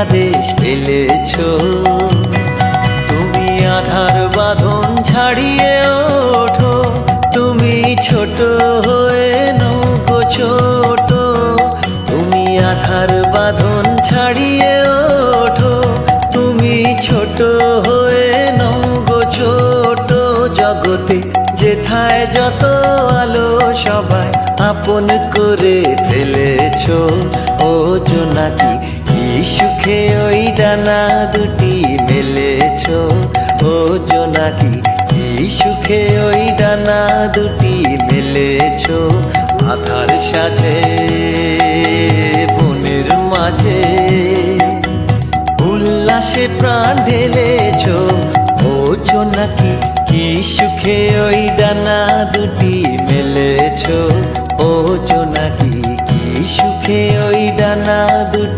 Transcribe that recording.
আদেশ ফেলেছ। তুমি আধার বাঁধন ছাড়িয়ে ওঠো, তুমি ছোট হয়ে নৌকো ছোট। তুমি আধার বাঁধন ছাড়িয়ে ওঠো, তুমি ছোট হয়ে নৌকো ছোট। জগতে যেথায় যত আলো সবাই আপন করে ফেলেছ। ও জোনাকি কি সুখে ওই ডানা দুটি মেলেছ। ও জোনাকি কি সুখে ওই ডানা দুটি মেলেছ। আধার সাজে বনের মাঝে উল্লাসে প্রাণ ঢেলেছ। ও জোনাকি কি সুখে ওই ডানা দুটি মেলেছ। ও জোনাকি কি সুখে ওই ডানা দুটি